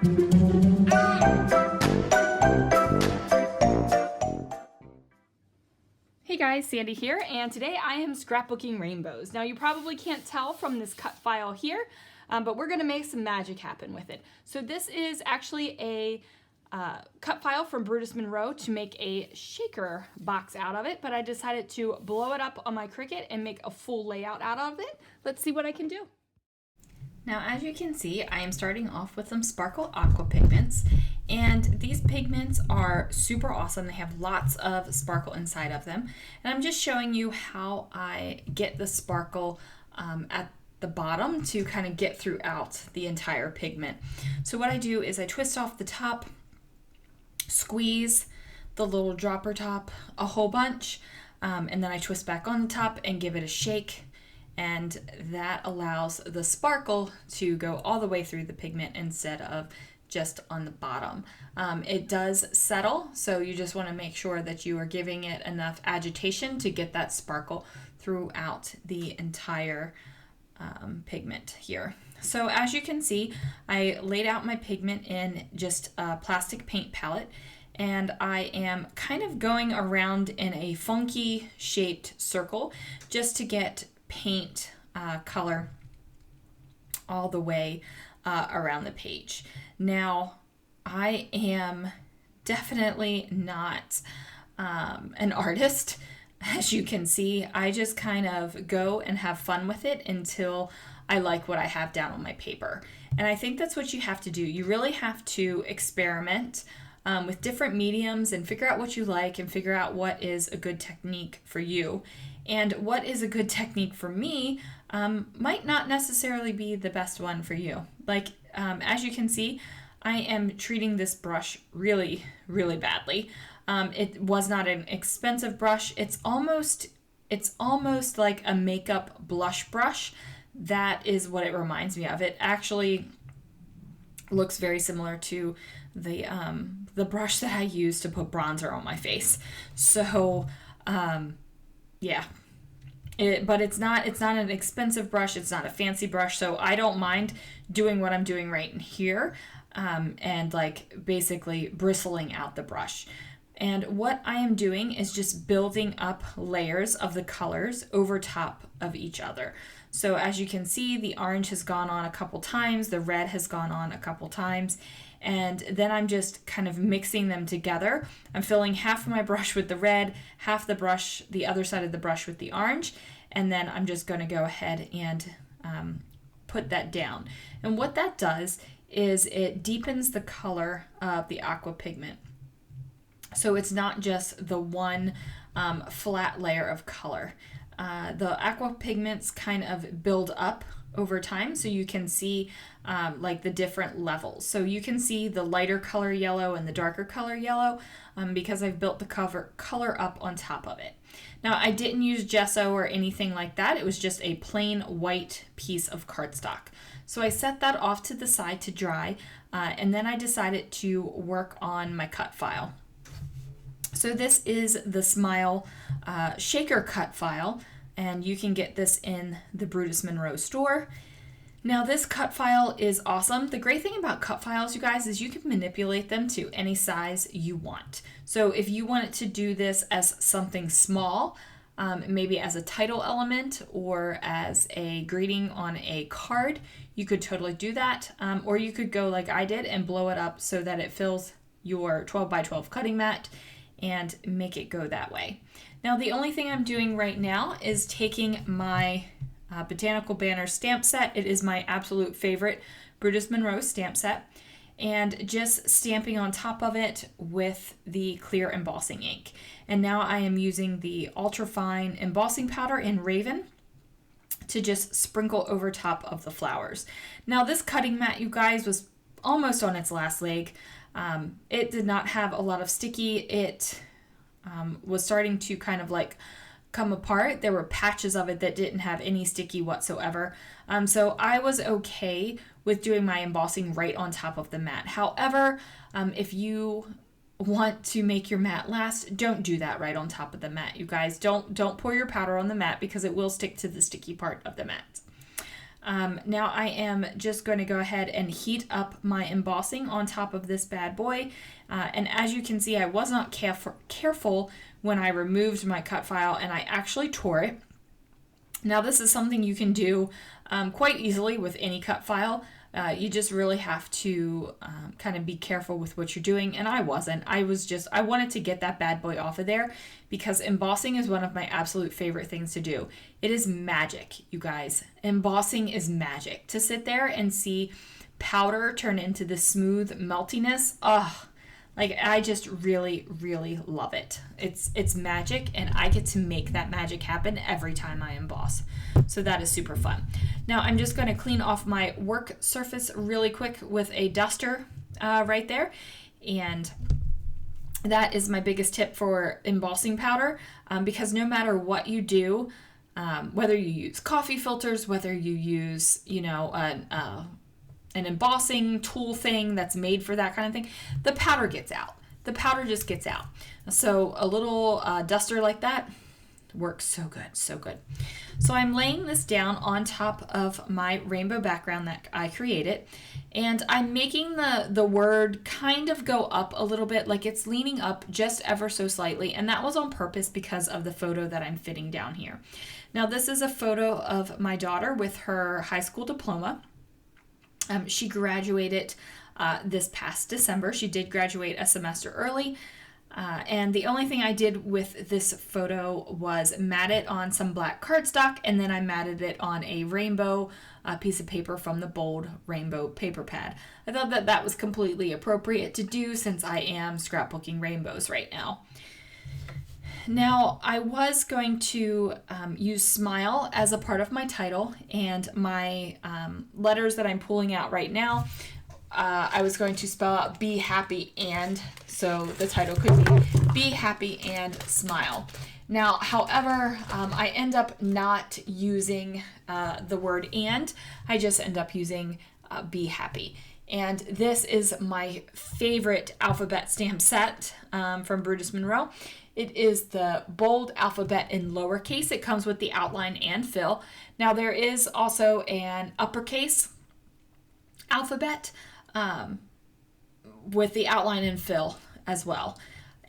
Hey guys, Sandy here, and today I am scrapbooking rainbows. Now you probably can't tell from this cut file here, but we're gonna make some magic happen with it. So this is actually a cut file from Brutus Monroe to make a shaker box out of it, but I decided to blow it up on my Cricut and make a full layout out of it. Let's see what I can do. Now, as you can see, I am starting off with some Sparkle Aqua Pigments, and these pigments are super awesome. They have lots of sparkle inside of them, and I'm just showing you how I get the sparkle at the bottom to kind of get throughout the entire pigment. So what I do is I twist off the top, squeeze the little dropper top a whole bunch, and then I twist back on the top and give it a shake. And that allows the sparkle to go all the way through the pigment instead of just on the bottom. It does settle, so you just want to make sure that you are giving it enough agitation to get that sparkle throughout the entire pigment here. So as you can see, I laid out my pigment in just a plastic paint palette, and I am kind of going around in a funky shaped circle just to get paint color all the way around the page. Now, I am definitely not an artist. As you can see, I just kind of go and have fun with it until I like what I have down on my paper. And I think that's what you have to do. You really have to experiment with different mediums and figure out what you like and figure out what is a good technique for you. And what is a good technique for me might not necessarily be the best one for you. Like, as you can see, I am treating this brush really, really badly. It was not an expensive brush. It's almost like a makeup blush brush. That is what it reminds me of. It actually looks very similar to the brush that I use to put bronzer on my face. So, yeah. But it's not an expensive brush. It's not a fancy brush, so I don't mind doing what I'm doing right in here, and like basically bristling out the brush. And what I am doing is just building up layers of the colors over top of each other. So as you can see, the orange has gone on a couple times, the red has gone on a couple times, and then I'm just kind of mixing them together. I'm filling half of my brush with the red, half the other side of the brush with the orange, and then I'm just going to go ahead and put that down. And what that does is it deepens the color of the aqua pigment. So it's not just the one flat layer of color. The aqua pigments kind of build up over time, so you can see like the different levels. So you can see the lighter color yellow and the darker color yellow because I've built the color up on top of it. Now, I didn't use gesso or anything like that. It was just a plain white piece of cardstock. So I set that off to the side to dry, and then I decided to work on my cut file. So this is the Smile shaker cut file, and you can get this in the Brutus Monroe store. Now, this cut file is awesome. The great thing about cut files, you guys, is you can manipulate them to any size you want. So if you wanted to do this as something small, maybe as a title element or as a greeting on a card, you could totally do that. Or you could go like I did and blow it up so that it fills your 12 by 12 cutting mat and make it go that way. Now, the only thing I'm doing right now is taking my Botanical Banner stamp set. It is my absolute favorite Brutus Monroe stamp set, and just stamping on top of it with the clear embossing ink. And now I am using the ultrafine embossing powder in Raven to just sprinkle over top of the flowers. Now, this cutting mat, you guys, was almost on its last leg. It did not have a lot of sticky. It was starting to kind of like come apart. There were patches of it that didn't have any sticky whatsoever. So I was okay with doing my embossing right on top of the mat. However, if you want to make your mat last, don't do that right on top of the mat. You guys, don't pour your powder on the mat because it will stick to the sticky part of the mat. Now I am just going to go ahead and heat up my embossing on top of this bad boy. And as you can see, I was not careful when I removed my cut file, and I actually tore it. Now this is something you can do quite easily with any cut file. You just really have to kind of be careful with what you're doing, and I wasn't. I wanted to get that bad boy off of there because embossing is one of my absolute favorite things to do. It is magic, you guys. Embossing is magic. To sit there and see powder turn into this smooth meltiness, like I just really, really love it. It's magic, and I get to make that magic happen every time I emboss. So that is super fun. Now I'm just going to clean off my work surface really quick with a duster right there. And that is my biggest tip for embossing powder, because no matter what you do, whether you use coffee filters, whether you use, an embossing tool thing that's made for that kind of thing, the powder gets out. The powder just gets out. So a little duster like that works so good, so good. So I'm laying this down on top of my rainbow background that I created, and I'm making the word kind of go up a little bit, like it's leaning up just ever so slightly, and that was on purpose because of the photo that I'm fitting down here. Now this is a photo of my daughter with her high school diploma. She graduated this past December. She did graduate a semester early. And the only thing I did with this photo was mat it on some black cardstock, and then I matted it on a rainbow piece of paper from the Bold Rainbow paper pad. I thought that that was completely appropriate to do since I am scrapbooking rainbows right now. Now, I was going to use Smile as a part of my title, and my letters that I'm pulling out right now, I was going to spell out Be Happy And, so the title could be Happy and Smile. Now, however, I end up not using the word and, I just end up using Be Happy. And this is my favorite alphabet stamp set from Brutus Monroe. It is the bold alphabet in lowercase. It comes with the outline and fill. Now there is also an uppercase alphabet with the outline and fill as well.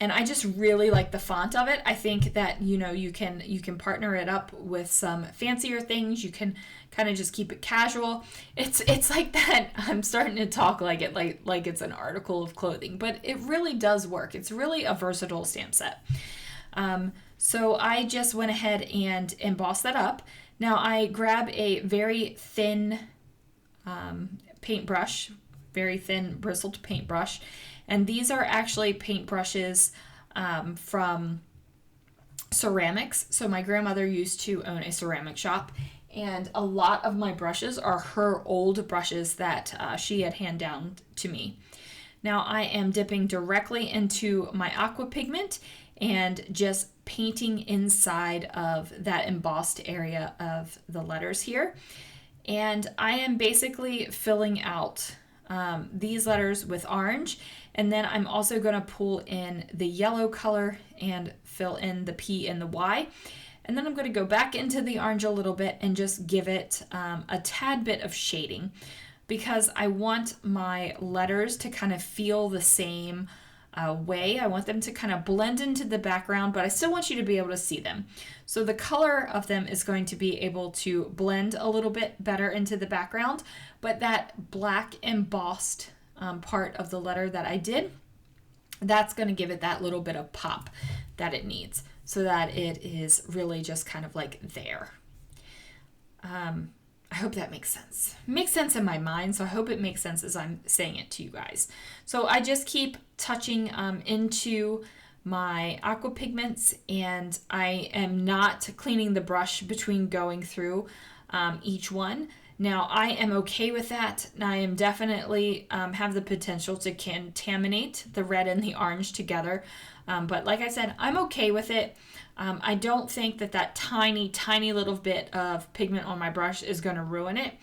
And I just really like the font of it. I think that, you can partner it up with some fancier things. You can kind of just keep it casual. It's like that. I'm starting to talk like it's an article of clothing, but it really does work. It's really a versatile stamp set. So I just went ahead and embossed that up. Now I grab a very thin paintbrush, very thin bristled paintbrush. And these are actually paintbrushes from ceramics. So my grandmother used to own a ceramic shop, and a lot of my brushes are her old brushes that she had handed down to me. Now I am dipping directly into my aqua pigment and just painting inside of that embossed area of the letters here. And I am basically filling out these letters with orange, and then I'm also going to pull in the yellow color and fill in the P and the Y, and then I'm going to go back into the orange a little bit and just give it a tad bit of shading, because I want my letters to kind of feel the same way. I want them to kind of blend into the background, but I still want you to be able to see them. So the color of them is going to be able to blend a little bit better into the background, but that black embossed part of the letter that I did, that's going to give it that little bit of pop that it needs, so that it is really just kind of like there. I hope that makes sense. It makes sense in my mind, so I hope it makes sense as I'm saying it to you guys. So I just keep touching into my aqua pigments, and I am not cleaning the brush between going through each one. Now I am okay with that. I am definitely have the potential to contaminate the red and the orange together. But like I said, I'm okay with it. I don't think that tiny little bit of pigment on my brush is going to ruin it.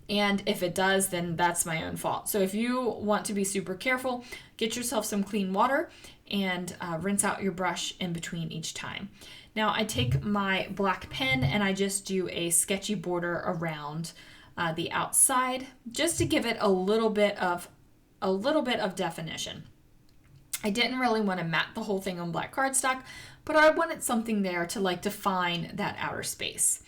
And if it does, then that's my own fault. So if you want to be super careful, get yourself some clean water and rinse out your brush in between each time. Now I take my black pen and I just do a sketchy border around the outside, just to give it a little bit of definition. I didn't really want to mat the whole thing on black cardstock, but I wanted something there to like define that outer space.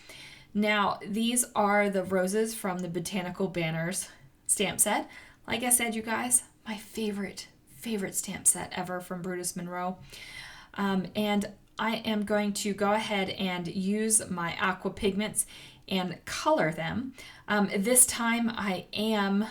Now, these are the roses from the Botanical Banners stamp set. Like I said, you guys, my favorite stamp set ever from Brutus Monroe. And I am going to go ahead and use my Aqua Pigments and color them. This time I am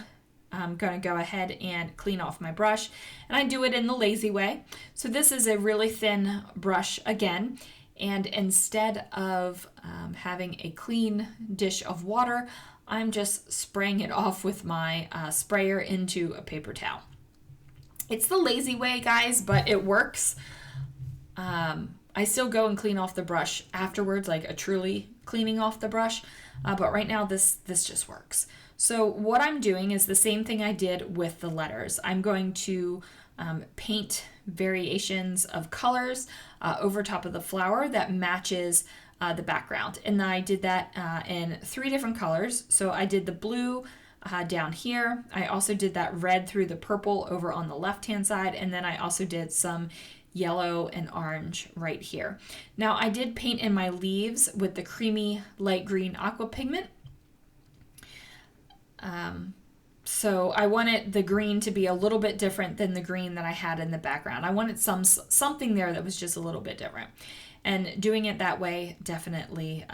going to go ahead and clean off my brush, and I do it in the lazy way. So this is a really thin brush again, and instead of having a clean dish of water, I'm just spraying it off with my sprayer into a paper towel. It's the lazy way, guys, but it works. I still go and clean off the brush afterwards, like a truly cleaning off the brush, but right now this just works. So what I'm doing is the same thing I did with the letters. I'm going to paint variations of colors over top of the flower that matches the background. And I did that in 3 different colors. So I did the blue down here. I also did that red through the purple over on the left-hand side. And then I also did some yellow and orange right here. Now I did paint in my leaves with the creamy light green aqua pigment. So I wanted the green to be a little bit different than the green that I had in the background. I wanted something there that was just a little bit different. And doing it that way definitely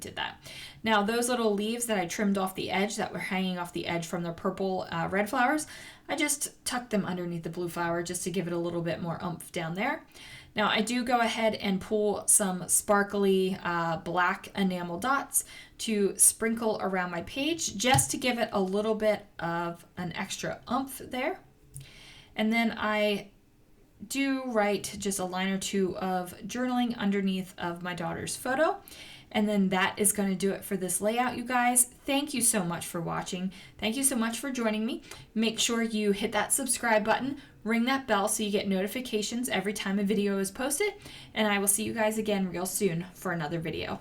did that. Now those little leaves that I trimmed off the edge that were hanging off the edge from the purple red flowers, I just tucked them underneath the blue flower just to give it a little bit more oomph down there. Now I do go ahead and pull some sparkly black enamel dots to sprinkle around my page just to give it a little bit of an extra oomph there. And then I do write just a line or 2 of journaling underneath of my daughter's photo. And then that is going to do it for this layout, you guys. Thank you so much for watching. Thank you so much for joining me. Make sure you hit that subscribe button, ring that bell so you get notifications every time a video is posted, and I will see you guys again real soon for another video.